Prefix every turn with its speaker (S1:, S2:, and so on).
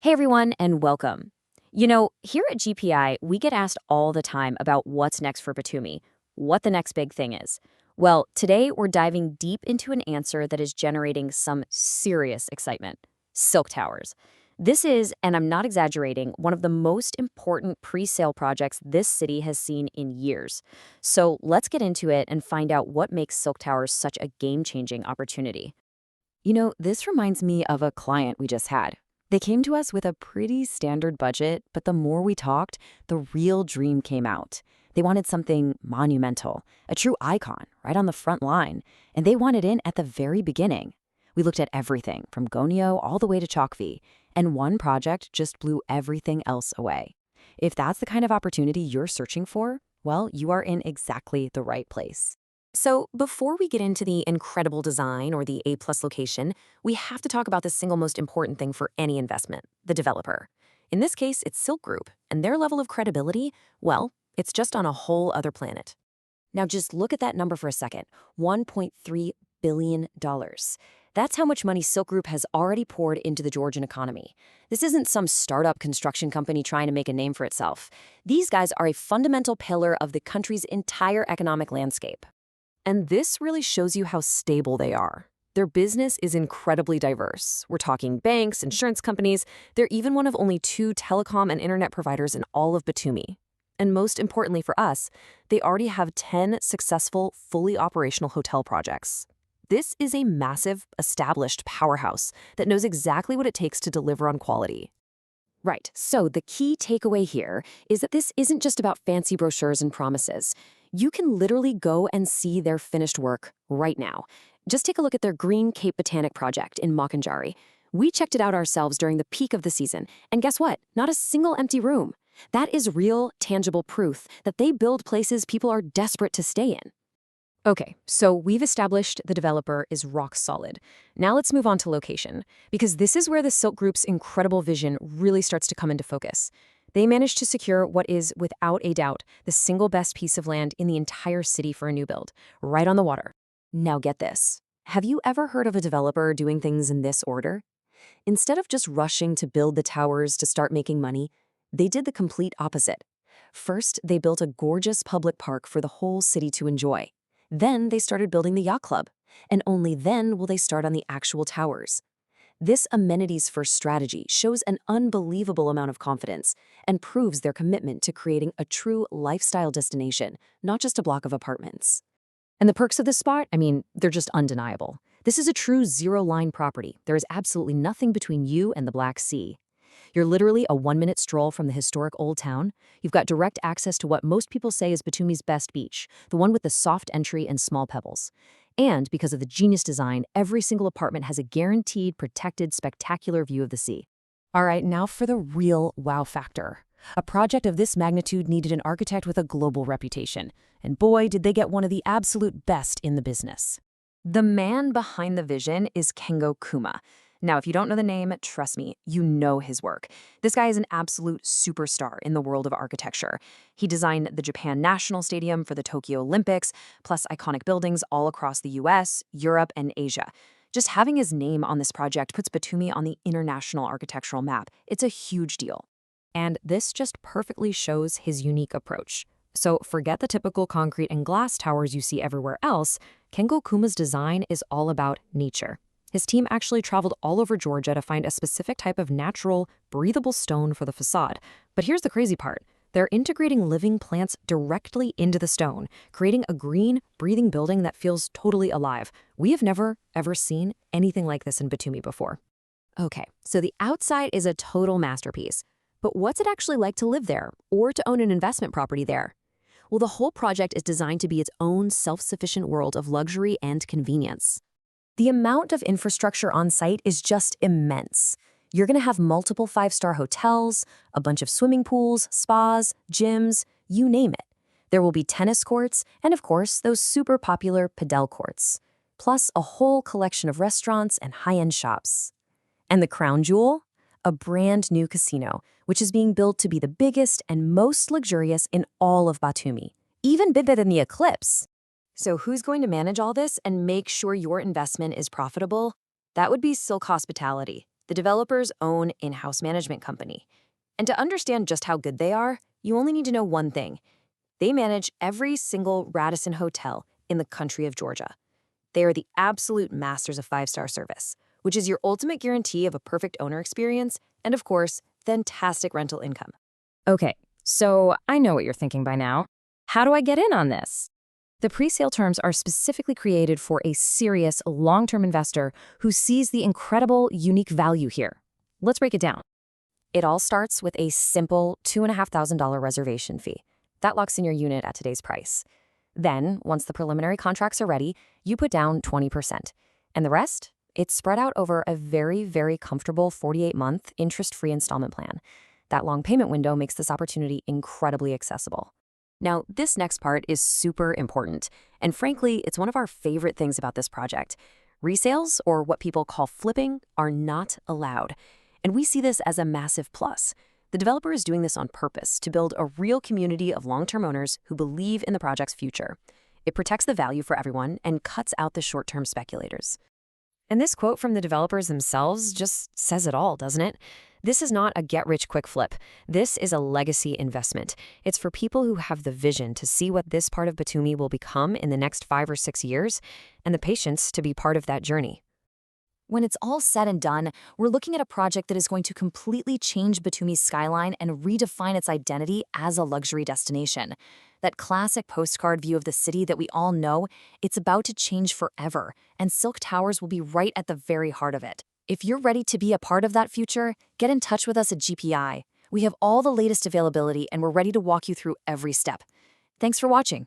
S1: Hey everyone, and welcome. Here at GPI, we get asked all the time about what's next for Batumi, what the next big thing is. Well, today we're diving deep into an answer that is generating some serious excitement: silk towers. This is, and I'm not exaggerating, one of the most important pre-sale projects this city has seen in years. So let's get into it and find out what makes silk towers such a game-changing opportunity. This reminds me of a client we just had. They came to us with a pretty standard budget, but the more we talked, the real dream came out. They wanted something monumental, a true icon, right on the front line, and they wanted in at the very beginning. We looked at everything from Gonio all the way to Chalkvi, and one project just blew everything else away. If that's the kind of opportunity you're searching for, well, you are in exactly the right place. So, before we get into the incredible design or the A-plus location, we have to talk about the single most important thing for any investment: the developer. In this case, it's Silk Group, and their level of credibility, well, it's just on a whole other planet. Now, just look at that number for a second: $1.3 billion. That's how much money Silk Group has already poured into the Georgian economy. This isn't some startup construction company trying to make a name for itself. These guys are a fundamental pillar of the country's entire economic landscape. And this really shows you how stable they are. Their business is incredibly diverse. We're talking banks, insurance companies. They're even one of only two telecom and internet providers in all of Batumi. And most importantly for us, they already have 10 successful, fully operational hotel projects. This is a massive, established powerhouse that knows exactly what it takes to deliver on quality. Right, so the key takeaway here is that this isn't just about fancy brochures and promises. You can literally go and see their finished work right now. Just take a look at their Green Cape Botanic project in Makanjari. We checked it out ourselves during the peak of the season, and guess what? Not a single empty room. That is real, tangible proof that they build places people are desperate to stay in. Okay, so we've established the developer is rock solid. Now let's move on to location, because this is where the Silk Group's incredible vision really starts to come into focus. They managed to secure what is, without a doubt, the single best piece of land in the entire city for a new build, right on the water. Now get this. Have you ever heard of a developer doing things in this order? Instead of just rushing to build the towers to start making money, they did the complete opposite. First, they built a gorgeous public park for the whole city to enjoy. Then they started building the yacht club, and only then will they start on the actual towers. This amenities-first strategy shows an unbelievable amount of confidence and proves their commitment to creating a true lifestyle destination, not just a block of apartments. And the perks of this spot, they're just undeniable. This is a true zero-line property. There is absolutely nothing between you and the Black Sea. You're literally a one-minute stroll from the historic Old Town. You've got direct access to what most people say is Batumi's best beach, the one with the soft entry and small pebbles. And because of the genius design, every single apartment has a guaranteed, protected, spectacular view of the sea. All right, now for the real wow factor. A project of this magnitude needed an architect with a global reputation. And boy, did they get one of the absolute best in the business. The man behind the vision is Kengo Kuma. Now, if you don't know the name, trust me, you know his work. This guy is an absolute superstar in the world of architecture. He designed the Japan National Stadium for the Tokyo Olympics, plus iconic buildings all across the US, Europe, and Asia. Just having his name on this project puts Batumi on the international architectural map. It's a huge deal. And this just perfectly shows his unique approach. So forget the typical concrete and glass towers you see everywhere else. Kengo Kuma's design is all about nature. His team actually traveled all over Georgia to find a specific type of natural, breathable stone for the facade. But here's the crazy part. They're integrating living plants directly into the stone, creating a green, breathing building that feels totally alive. We have never, ever seen anything like this in Batumi before. Okay, so the outside is a total masterpiece. But what's it actually like to live there, or to own an investment property there? Well, the whole project is designed to be its own self-sufficient world of luxury and convenience. The amount of infrastructure on site is just immense. You're going to have multiple five-star hotels, a bunch of swimming pools, spas, gyms, you name it. There will be tennis courts, and of course, those super popular padel courts. Plus a whole collection of restaurants and high-end shops. And the crown jewel? A brand new casino, which is being built to be the biggest and most luxurious in all of Batumi, even bigger than the Eclipse. So who's going to manage all this and make sure your investment is profitable? That would be Silk Hospitality. the developer's own in-house management company. And to understand just how good they are, you only need to know one thing. They manage every single Radisson hotel in the country of Georgia. They are the absolute masters of five-star service, which is your ultimate guarantee of a perfect owner experience and, of course, fantastic rental income.
S2: Okay, so I know what you're thinking by now. How do I get in on this? The pre-sale terms are specifically created for a serious, long-term investor who sees the incredible, unique value here. Let's break it down.
S1: It all starts with a simple $2,500 reservation fee. That locks in your unit at today's price. Then, once the preliminary contracts are ready, you put down 20%. And the rest? It's spread out over a very, very comfortable 48-month interest-free installment plan. That long payment window makes this opportunity incredibly accessible. Now, this next part is super important, and frankly, it's one of our favorite things about this project. Resales, or what people call flipping, are not allowed. And we see this as a massive plus. The developer is doing this on purpose to build a real community of long-term owners who believe in the project's future. It protects the value for everyone and cuts out the short-term speculators. And this quote from the developers themselves just says it all, doesn't it? This is not a get-rich-quick flip. This is a legacy investment. It's for people who have the vision to see what this part of Batumi will become in the next 5 or 6 years, and the patience to be part of that journey. When it's all said and done, we're looking at a project that is going to completely change Batumi's skyline and redefine its identity as a luxury destination. That classic postcard view of the city that we all know, it's about to change forever, and Silk Towers will be right at the very heart of it. If you're ready to be a part of that future, get in touch with us at GPI. We have all the latest availability, and we're ready to walk you through every step. Thanks for watching.